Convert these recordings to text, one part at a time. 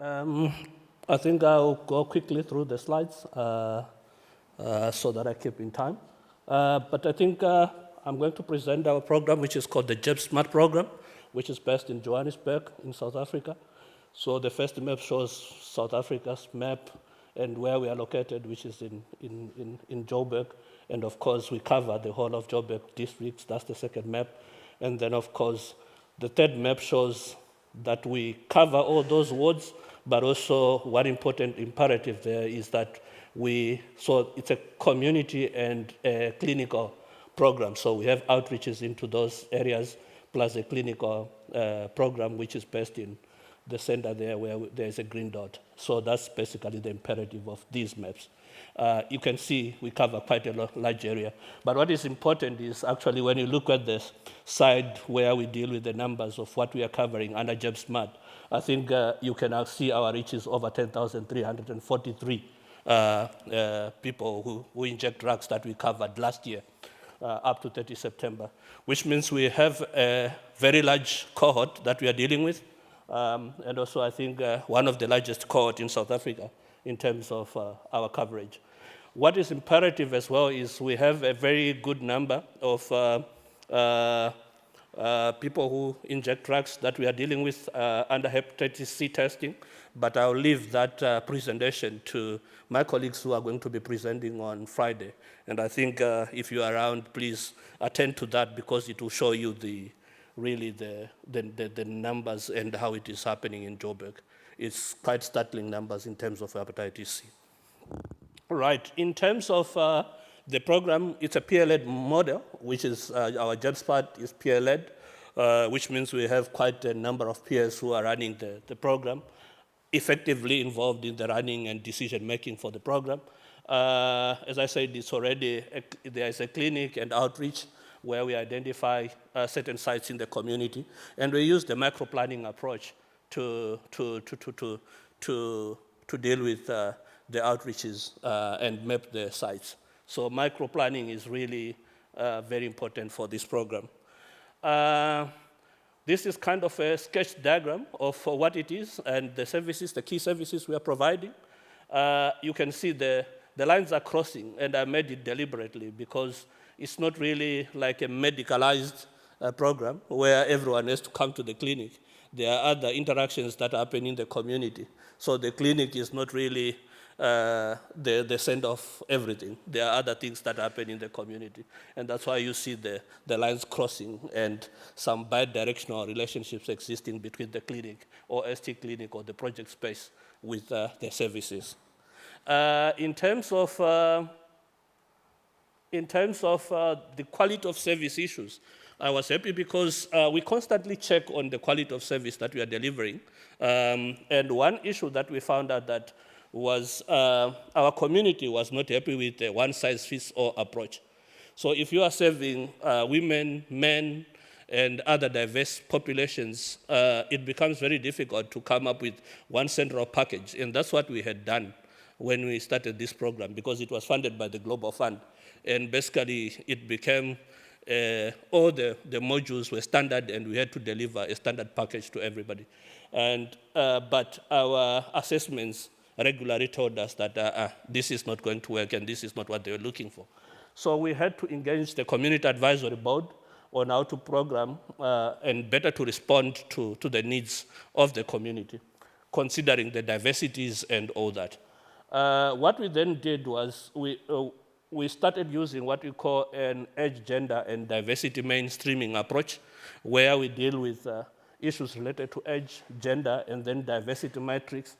Um, I think I'll go quickly through the slides so that I keep in time. But I think I'm going to present our program, which is called the JEP Smart Program, which is based in Johannesburg in South Africa. So the first map shows South Africa's map and where we are located, which is in Joburg. And of course, we cover the whole of Joburg districts. That's the second map. And then, of course, the third map shows that we cover all those wards, but also one important imperative there is that so it's a community and a clinical program. So we have outreaches into those areas, plus a clinical program, which is based in the center there where there's a green dot. So that's basically the imperative of these maps. You can see we cover quite a large area. But what is important is actually when you look at this side where we deal with the numbers of what we are covering under JEP Smart, I think you can now see our reach is over 10,343 people who inject drugs that we covered last year up to 30 September, which means we have a very large cohort that we are dealing with. And also, I think one of the largest cohort in South Africa in terms of our coverage. What is imperative as well is we have a very good number of people who inject drugs that we are dealing with under hepatitis C testing, but I'll leave that presentation to my colleagues who are going to be presenting on Friday. And I think if you're around, please attend to that because it will show you the numbers and how it is happening in Joburg. It's quite startling numbers in terms of hepatitis C. Right, in terms of the program, it's a peer-led model, which is our JEP Smart is peer-led, which means we have quite a number of peers who are running the program, effectively involved in the running and decision-making for the program. As I said, it's already, there is a clinic and outreach where we identify certain sites in the community, and we use the micro-planning approach to deal with the outreaches and map the sites. So micro-planning is really very important for this program. This is kind of a sketch diagram of what it is and the services, the key services we are providing. You can see the lines are crossing, and I made it deliberately because it's not really like a medicalized program where everyone has to come to the clinic. There are other interactions that happen in the community. So the clinic is not really the center of everything. There are other things that happen in the community. And that's why you see the lines crossing and some bi-directional relationships existing between the clinic or ST clinic or the project space with the services. In terms of the quality of service issues, I was happy because we constantly check on the quality of service that we are delivering. And one issue that we found out that was our community was not happy with the one-size-fits-all approach. So if you are serving women, men, and other diverse populations, it becomes very difficult to come up with one central package. And that's what we had done when we started this program, because it was funded by the Global Fund. And basically, it became all the modules were standard, and we had to deliver a standard package to everybody. And but our assessments regularly told us that this is not going to work, and this is not what they were looking for. So we had to engage the Community Advisory Board on how to program and better to respond to the needs of the community, considering the diversities and all that. What we then did was we started using what we call an age, gender, and diversity mainstreaming approach, where we deal with issues related to age, gender, and then diversity matrix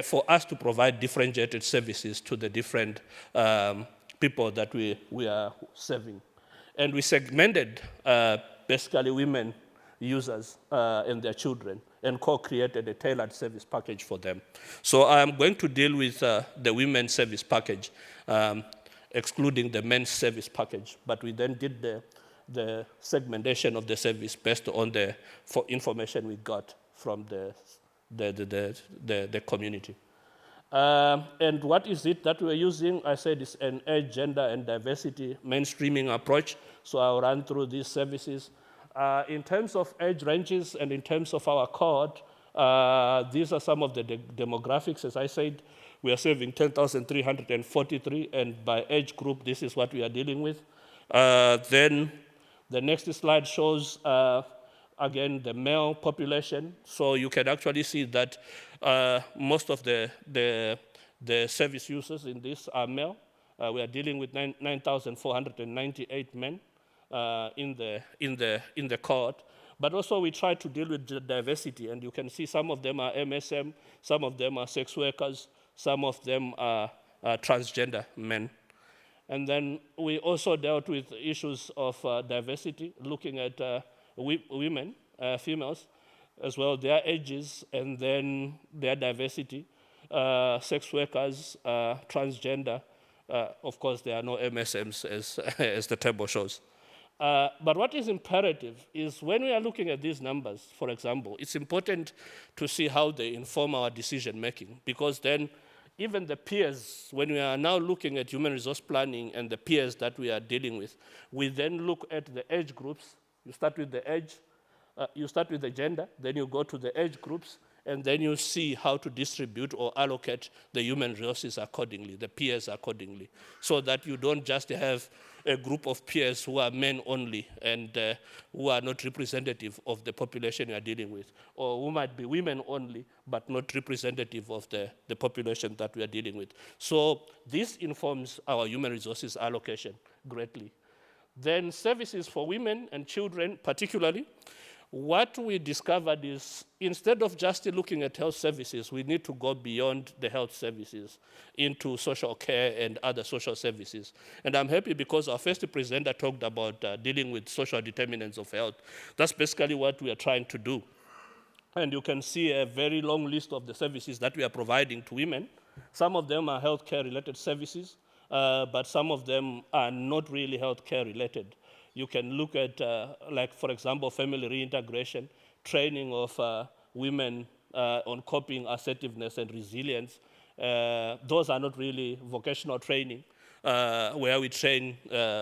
for us to provide differentiated services to the different people that we are serving. And we segmented basically women users and their children and co-created a tailored service package for them. So I'm going to deal with the women's service package, excluding the men's service package. But we then did the segmentation of the service based on the information we got from the community. And what is it that we're using? I said it's an age, gender, and diversity mainstreaming approach. So I'll run through these services. In terms of age ranges and in terms of our cohort, These are some of the demographics. As I said, we are serving 10,343, and by age group, this is what we are dealing with. Then the next slide shows, again, the male population. So you can actually see that most of the service users in this are male. We are dealing with 9,498 men in the cohort. But also we try to deal with the diversity, and you can see some of them are MSM, some of them are sex workers, some of them are transgender men. And then we also dealt with issues of diversity, looking at women, females, as well, their ages, and then their diversity, sex workers, transgender. Of course, there are no MSMs, as the table shows. But what is imperative is when we are looking at these numbers, for example, it's important to see how they inform our decision making, because then even the peers, when we are now looking at human resource planning and the peers that we are dealing with, we then look at the age groups. You start with the age, you start with the gender, then you go to the age groups, and then you see how to distribute or allocate the human resources accordingly, the peers accordingly, so that you don't just have a group of peers who are men only and who are not representative of the population you are dealing with, or who might be women only, but not representative of the population that we are dealing with. So this informs our human resources allocation greatly. Then services for women and children particularly, what we discovered is instead of just looking at health services, we need to go beyond the health services into social care and other social services. And I'm happy because our first presenter talked about dealing with social determinants of health. That's basically what we are trying to do. And you can see a very long list of the services that we are providing to women. Some of them are healthcare related services, but some of them are not really healthcare related. You can look at, like, for example, family reintegration, training of women on coping, assertiveness, and resilience. Those are not really vocational training, where we train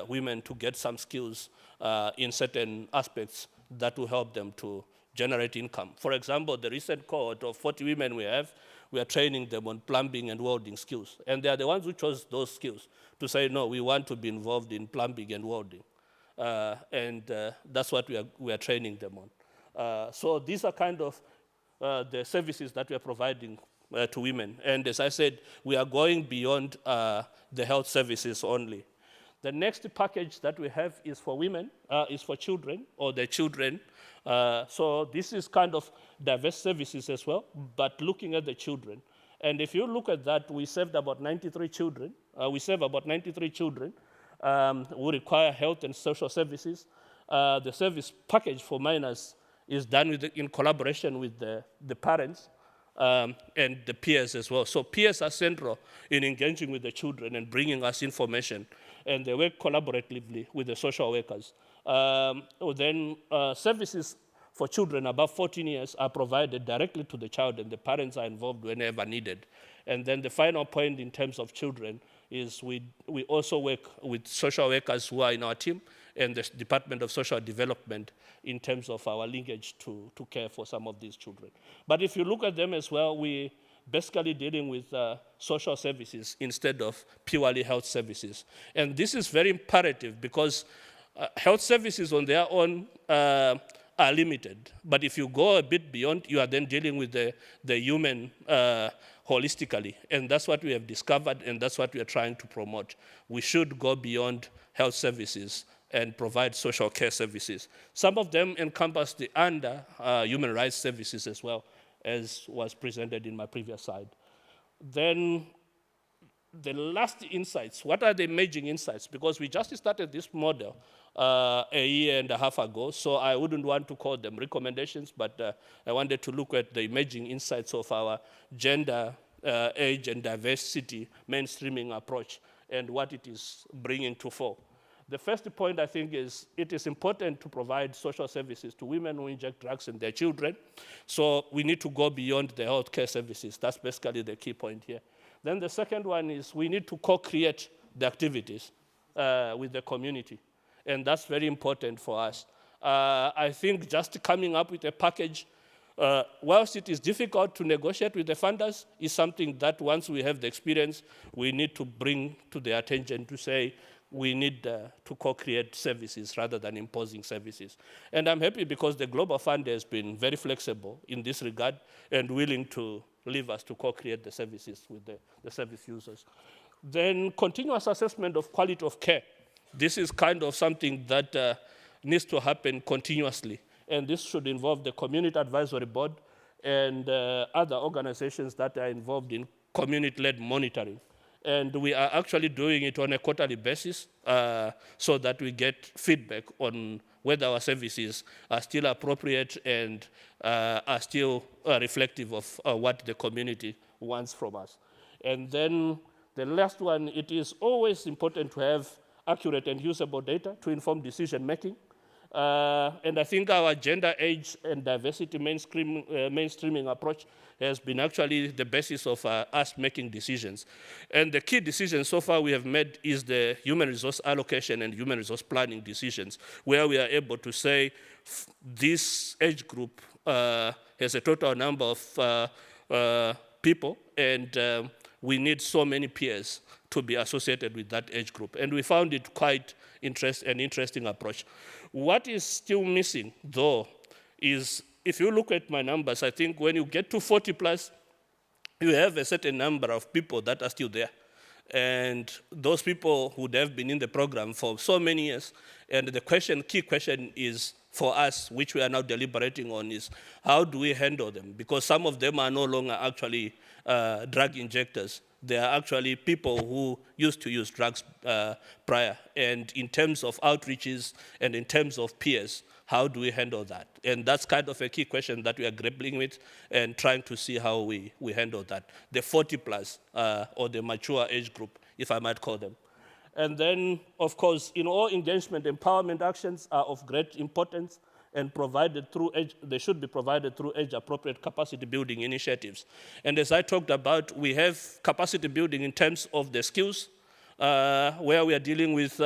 women to get some skills in certain aspects that will help them to generate income. For example, the recent cohort of 40 women we are training them on plumbing and welding skills. And they are the ones who chose those skills to say, no, we want to be involved in plumbing and welding. That's what we are training them on. So these are kind of the services that we are providing to women. And as I said, we are going beyond the health services only. The next package that we have is for women, is for children, or their children. So this is kind of diverse services as well, but looking at the children. And if you look at that, we served about 93 children. We serve about 93 children who require health and social services. The service package for minors is done in collaboration with the parents and the peers as well. So peers are central in engaging with the children and bringing us information, and they work collaboratively with the social workers. Then services for children above 14 years are provided directly to the child, and the parents are involved whenever needed. And then the final point in terms of children is we also work with social workers who are in our team and the Department of Social Development in terms of our linkage to care for some of these children. But if you look at them as well, we basically dealing with social services instead of purely health services. And this is very imperative because health services on their own are limited. But if you go a bit beyond, you are then dealing with the human holistically. And that's what we have discovered, and that's what we are trying to promote. We should go beyond health services and provide social care services. Some of them encompass the human rights services as well, as was presented in my previous slide. Then the last insights, what are the emerging insights? Because we just started this model a year and a half ago, so I wouldn't want to call them recommendations, but I wanted to look at the emerging insights of our gender, age, and diversity mainstreaming approach and what it is bringing to fore. The first point, I think, is it is important to provide social services to women who inject drugs in their children. So we need to go beyond the healthcare services. That's basically the key point here. Then the second one is we need to co-create the activities with the community. And that's very important for us. I think just coming up with a package whilst it is difficult to negotiate with the funders, is something that once we have the experience, we need to bring to their attention to say, we need to co-create services rather than imposing services. And I'm happy because the Global Fund has been very flexible in this regard and willing to leave us to co-create the services with the service users. Then continuous assessment of quality of care. This is kind of something that needs to happen continuously. And this should involve the Community Advisory Board and other organizations that are involved in community-led monitoring. And we are actually doing it on a quarterly basis so that we get feedback on whether our services are still appropriate and are still reflective of what the community wants from us. And then the last one, it is always important to have accurate and usable data to inform decision making. And I think our gender, age, and diversity mainstreaming approach has been actually the basis of us making decisions. And the key decision so far we have made is the human resource allocation and human resource planning decisions, where we are able to say this age group has a total number of people, and we need so many peers to be associated with that age group. And we found it quite an interesting approach. What is still missing, though, is if you look at my numbers, I think when you get to 40 plus, you have a certain number of people that are still there. And those people would have been in the program for so many years. And the key question is for us, which we are now deliberating on, is how do we handle them? Because some of them are no longer actually drug injectors. They are actually people who used to use drugs prior. And in terms of outreaches and in terms of peers, how do we handle that? And that's kind of a key question that we are grappling with and trying to see how we handle that. The 40 plus, or the mature age group, if I might call them. And then, of course, in all engagement, empowerment actions are of great importance and provided through they should be provided through age-appropriate capacity building initiatives. And as I talked about, we have capacity building in terms of the skills, where we are dealing with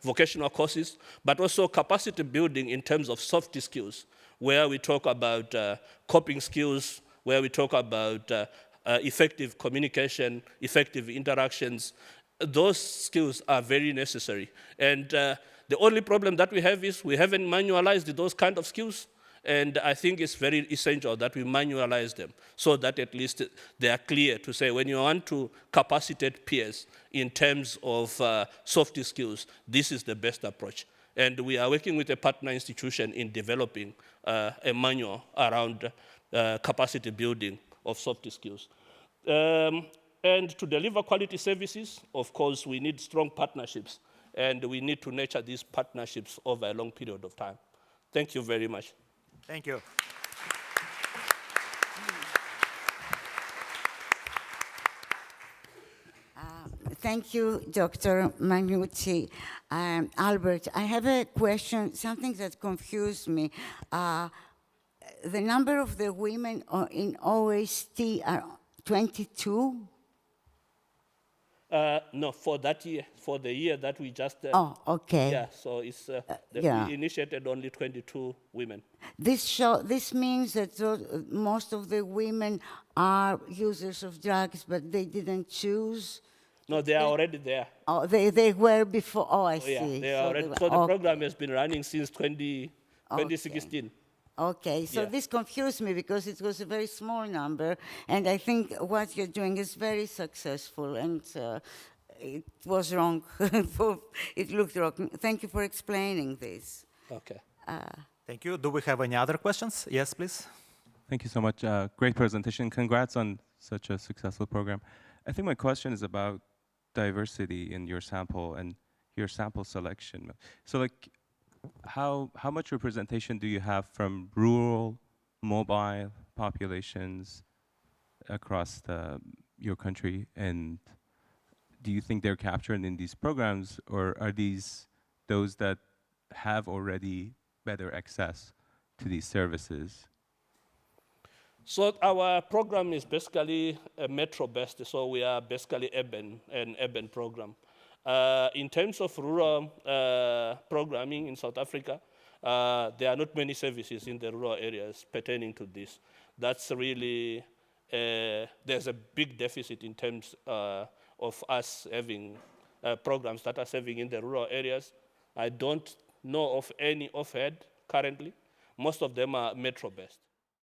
vocational courses, but also capacity building in terms of soft skills, where we talk about coping skills, where we talk about effective communication, effective interactions. Those skills are very necessary. And the only problem that we have is we haven't manualized those kind of skills. And I think it's very essential that we manualize them so that at least they are clear to say when you want to capacitate peers in terms of soft skills, this is the best approach. And we are working with a partner institution in developing a manual around capacity building of soft skills. And to deliver quality services, of course, we need strong partnerships, and we need to nurture these partnerships over a long period of time. Thank you very much. Thank you. Thank you, Dr. Manyuchi. Albert, I have a question, something that confused me. The number of the women in OST are 22? No, for that year, for the year that we just... oh, okay. Yeah, so it's, yeah. we initiated only 22 women. This means that most of the women are users of drugs, but they didn't choose? No, they are already there. Oh, they were before, oh, I see. Yeah, they are already, so the program has been running since 2016. Okay, so Yeah. this confused me because it was a very small number, and I think what you're doing is very successful, and it was wrong. It looked wrong. Thank you for explaining this. Okay. Thank you. Do we have any other questions? Yes, please. Thank you so much. Great presentation. Congrats on such a successful program. I think my question is about diversity in your sample and your sample selection. So, like, how much representation do you have from rural, mobile populations across your country? And do you think they're captured in these programs, or are these those that have already better access to these services? So our program is basically metro-based, so we are basically an urban program. In terms of rural programming in South Africa, there are not many services in the rural areas pertaining to this. That's really, there's a big deficit in terms of us having programs that are serving in the rural areas. I don't know of any offhand currently. Most of them are metro-based.